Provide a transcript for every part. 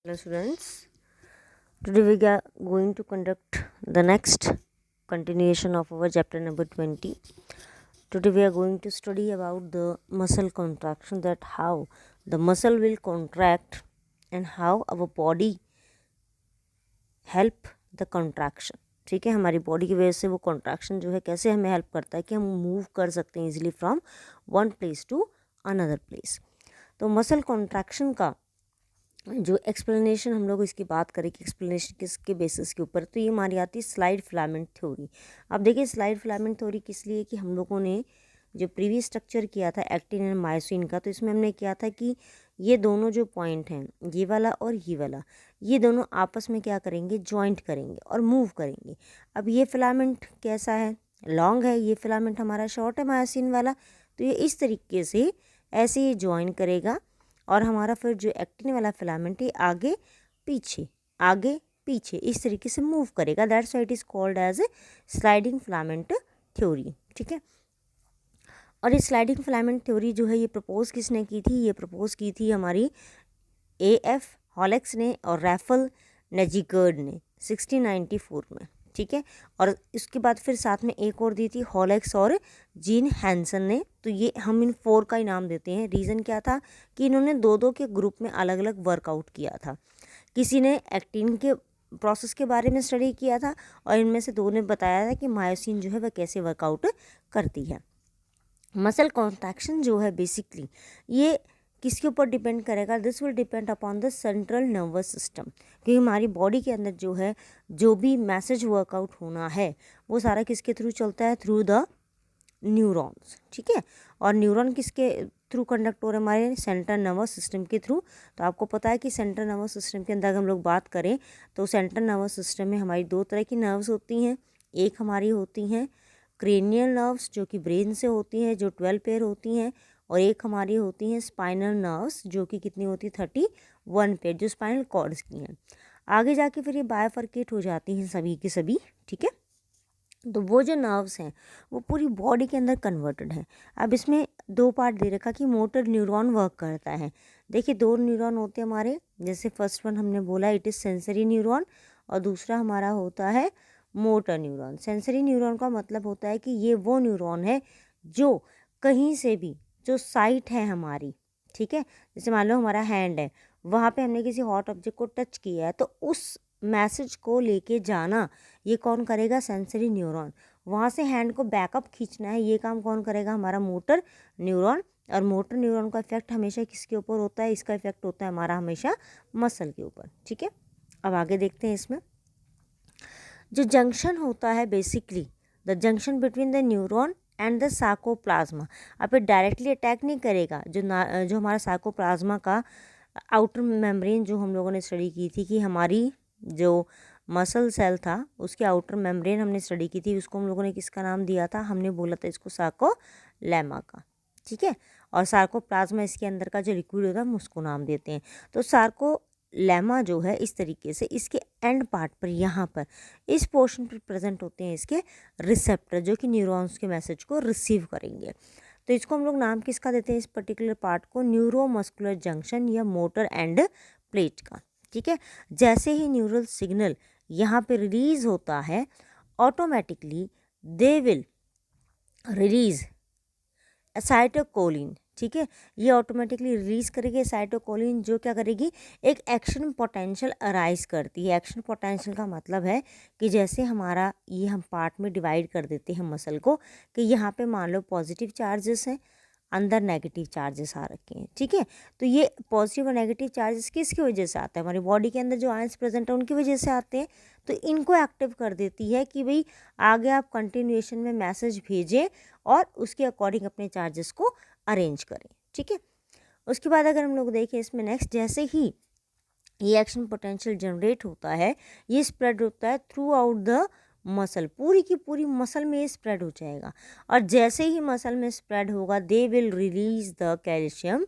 Hello students, today we are going to conduct the next continuation of our chapter number 20. Today we are going to study about the muscle contraction, that how the muscle will contract and how our body help the contraction. ठीक है, हमारी body की वजह से वो contraction जो है कैसे हमें हेल्प करता है कि हम मूव कर सकते हैं easily from one place to another place. तो मसल कॉन्ट्रैक्शन का जो एक्सप्लेनेशन हम लोग इसकी बात करें कि एक्सप्लेनेशन किसके बेसिस के ऊपर, तो ये हमारी आती है स्लाइड फिलामेंट थ्योरी। अब देखिए स्लाइड फिलामेंट थ्योरी किस लिए कि हम लोगों ने जो प्रीवियस स्ट्रक्चर किया था एक्टिन एंड मायोसिन का, तो इसमें हमने किया था कि ये दोनों जो पॉइंट हैं, ये वाला और ये वाला, ये दोनों आपस में क्या करेंगे, जॉइंट करेंगे और मूव करेंगे। अब ये फिलामेंट कैसा है, लॉन्ग है, ये फिलामेंट हमारा शॉर्ट है मायोसिन वाला, तो ये इस तरीके से ऐसे ही ज्वाइन करेगा और हमारा फिर जो एक्टिन वाला फिलामेंट है आगे पीछे इस तरीके से मूव करेगा। That's why it is called as a sliding filament theory. ठीक है, और ये स्लाइडिंग फिलामेंट थ्योरी जो है ये प्रपोज किसने की थी, ये प्रपोज की थी हमारी A.F. हॉलेक्स ने और रैफल नेजिगर्ड ने 1694 में। ठीक है, और इसके बाद फिर साथ में एक और दी थी हॉलेक्स और जीन हैंसन ने। तो ये हम इन 4 का ही नाम देते हैं। रीज़न क्या था कि इन्होंने दो के ग्रुप में अलग अलग वर्कआउट किया था। किसी ने एक्टिन के प्रोसेस के बारे में स्टडी किया था और इनमें से 2 ने बताया था कि मायोसिन जो है वह कैसे वर्कआउट करती है। मसल कॉन्ट्रैक्शन जो है बेसिकली ये किसके ऊपर डिपेंड करेगा, this will depend upon the central nervous system. क्योंकि हमारी बॉडी के अंदर जो है जो भी मैसेज वर्कआउट होना है वो सारा किसके थ्रू चलता है, थ्रू द न्यूरॉन्स। ठीक है, और न्यूरॉन किसके थ्रू कंडक्ट हो रहे हैं, हमारे सेंट्रल नर्वस सिस्टम के थ्रू। तो आपको पता है कि सेंट्रल नर्वस सिस्टम के अंदर हम लोग बात करें तो सेंट्रल नर्वस सिस्टम में हमारी 2 तरह की नर्व्स होती हैं। एक हमारी होती हैं क्रेनियल नर्व्स जो कि ब्रेन से होती हैं, जो 12 पेयर होती हैं, और एक हमारी होती हैं स्पाइनल नर्व्स जो कि कितनी होती है, 31 पेयर, जो स्पाइनल कॉर्ड्स की हैं। आगे जाके फिर ये बायोफर्केट हो जाती हैं सभी की सभी। ठीक है, तो वो जो नर्व्स हैं वो पूरी बॉडी के अंदर कन्वर्टेड हैं। अब इसमें 2 पार्ट दे रखा कि मोटर न्यूरॉन वर्क करता है। देखिए 2 न्यूरॉन होते हैं हमारे, जैसे फर्स्ट वन हमने बोला इट इज़ सेंसरी न्यूरॉन और दूसरा हमारा होता है मोटर न्यूरॉन। सेंसरी न्यूरॉन का मतलब होता है कि ये वो न्यूरॉन है जो कहीं से भी जो साइट है हमारी, ठीक है, जैसे मान लो हमारा हैंड है, वहाँ पे हमने किसी हॉट ऑब्जेक्ट को टच किया है तो उस मैसेज को लेके जाना ये कौन करेगा, सेंसरी न्यूरॉन। वहाँ से हैंड को बैकअप खींचना है, ये काम कौन करेगा, हमारा मोटर न्यूरॉन। और मोटर न्यूरॉन का इफेक्ट हमेशा किसके ऊपर होता है, इसका इफेक्ट होता है हमारा हमेशा मसल के ऊपर। ठीक है, अब आगे देखते हैं इसमें जो जंक्शन होता है, basically the junction between the neuron and the sarcoplasm. अब ये डायरेक्टली अटैक नहीं करेगा, जो हमारा सार्कोप्लाज्मा का आउटर मेम्ब्रेन जो हम लोगों ने स्टडी की थी कि हमारी जो मसल सेल था उसके आउटर मेम्ब्रेन हमने स्टडी की थी, उसको हम लोगों ने किसका नाम दिया था, हमने बोला था इसको सार्कोलेमा का। ठीक है, और सार्कोप्लाज्मा इसके अंदर का जो लिक्विड होता है हम उसको नाम देते हैं। तो सार्कोलेमा जो है इस तरीके से इसके एंड पार्ट पर, यहाँ पर इस पोर्शन पर प्रेजेंट होते हैं इसके रिसेप्टर जो कि न्यूरॉन्स के मैसेज को रिसीव करेंगे। तो इसको हम लोग नाम किसका देते हैं, इस पर्टिकुलर पार्ट को न्यूरोमस्कुलर जंक्शन या मोटर एंड प्लेट का। ठीक है, जैसे ही न्यूरल सिग्नल यहाँ पे रिलीज होता है ऑटोमेटिकली दे विल रिलीज एसाइटोकोलिन। ठीक है, ये ऑटोमेटिकली रिलीज करेगी एसाइटोकोलिन, जो क्या करेगी, एक एक्शन पोटेंशियल अराइज करती है। एक्शन पोटेंशियल का मतलब है कि जैसे हमारा ये हम पार्ट में डिवाइड कर देते हैं मसल को, कि यहाँ पे मान लो पॉजिटिव चार्जेस हैं, अंदर नेगेटिव चार्जेस आ रखे हैं। ठीक है, तो ये पॉजिटिव और नेगेटिव चार्जेस किसकी वजह से आते हैं, हमारी बॉडी के अंदर जो आयंस प्रेजेंट है उनकी वजह से आते हैं। तो इनको एक्टिव कर देती है कि भाई आगे आप कंटिन्यूएशन में मैसेज भेजें और उसके अकॉर्डिंग अपने चार्जेस को अरेंज करें। ठीक है, उसके बाद अगर हम लोग देखें इसमें नेक्स्ट, जैसे ही ये एक्शन पोटेंशियल जनरेट होता है ये स्प्रेड होता है थ्रू आउट द मसल, पूरी की पूरी मसल में ये स्प्रेड हो जाएगा। और जैसे ही मसल में स्प्रेड होगा they will release the calcium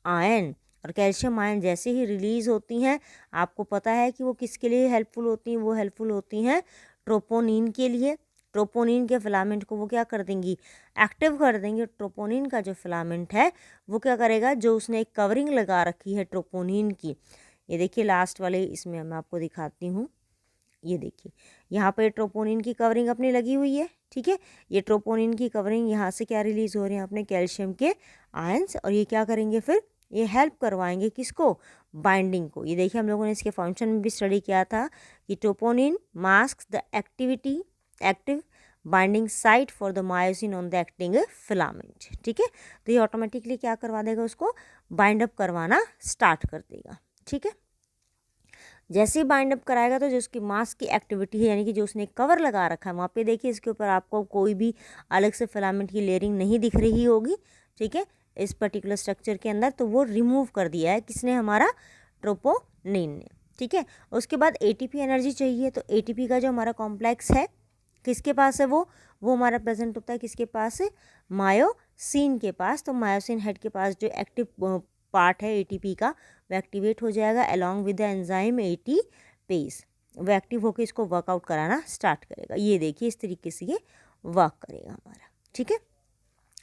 ion, और कैल्शियम आयन जैसे ही रिलीज होती हैं आपको पता है कि वो किसके लिए हेल्पफुल होती हैं, वो हेल्पफुल होती हैं ट्रोपोनिन के लिए। ट्रोपोनिन के फिलामेंट को वो क्या कर देंगी, एक्टिव कर देंगे। ट्रोपोनिन का जो फिलामेंट है वो क्या करेगा, जो उसने एक कवरिंग लगा रखी है ट्रोपोनिन की, ये देखिए लास्ट वाले इसमें मैं आपको दिखाती हूँ। ये देखिए यहाँ पे ट्रोपोनिन की कवरिंग अपनी लगी हुई है, ठीक है। ये ट्रोपोनिन की कवरिंग यहाँ से क्या रिलीज हो रहे हैं अपने कैल्शियम के आयंस, और ये क्या करेंगे फिर ये हेल्प करवाएंगे किसको, बाइंडिंग को। ये देखिए हम लोगों ने इसके फंक्शन में भी स्टडी किया था कि troponin masks the active binding site for the myosin on the acting filament, ठीक है। तो ये ऑटोमेटिकली क्या करवा देगा, उसको बाइंड अप करवाना स्टार्ट कर देगा, ठीक है। जैसे ही बाइंड अप कराएगा तो जो उसकी मास्क की एक्टिविटी है, यानी कि जो उसने कवर लगा रखा है वहाँ पे देखिए इसके ऊपर आपको कोई भी अलग से फिलामेंट की लेयरिंग नहीं दिख रही होगी, ठीक है, इस पर्टिकुलर स्ट्रक्चर के अंदर। तो वो रिमूव कर दिया है किसने, हमारा ट्रोपोनिन ने, ठीक है। उसके बाद एटीपी एनर्जी चाहिए, तो एटीपी का जो हमारा कॉम्प्लेक्स है किसके पास है, वो हमारा प्रेजेंट होता है किसके पास है, मायोसिन के पास। तो मायोसिन हेड के पास जो एक्टिव पार्ट है एटीपी का वो एक्टिवेट हो जाएगा along with the enzyme ATPase. वो एक्टिव होकर इसको वर्कआउट कराना स्टार्ट करेगा। ये देखिए इस तरीके से ये वर्क करेगा हमारा, ठीक है।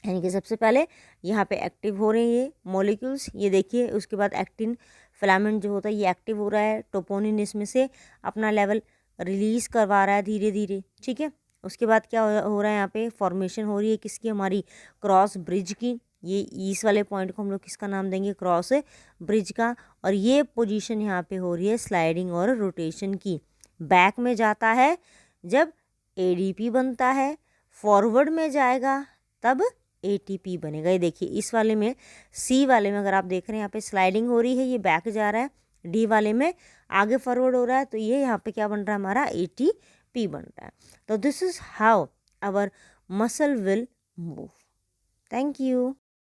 यानी कि सबसे पहले यहाँ पे एक्टिव हो रहे हैं ये मॉलिक्यूल्स, ये देखिए। उसके बाद एक्टिन फिलामेंट जो होता है ये एक्टिव हो रहा है, ट्रोपोनिन इसमें से अपना लेवल रिलीज़ करवा रहा है धीरे धीरे, ठीक है। उसके बाद क्या हो रहा है, यहाँ पे फॉर्मेशन हो रही है किसकी, हमारी क्रॉस ब्रिज की। ये इस वाले पॉइंट को हम लोग किसका नाम देंगे, क्रॉस ब्रिज का। और ये पोजीशन यहाँ पे हो रही है स्लाइडिंग और रोटेशन की। बैक में जाता है जब एडीपी बनता है, फॉरवर्ड में जाएगा तब एटीपी बनेगा। ये देखिए इस वाले में, सी वाले में अगर आप देख रहे हैं यहाँ पे स्लाइडिंग हो रही है, ये बैक जा रहा है। डी वाले में आगे फॉरवर्ड हो रहा है, तो ये यहाँ पे क्या बन रहा है, हमारा एटीपी बन रहा है। तो this is how our muscle will move. Thank you.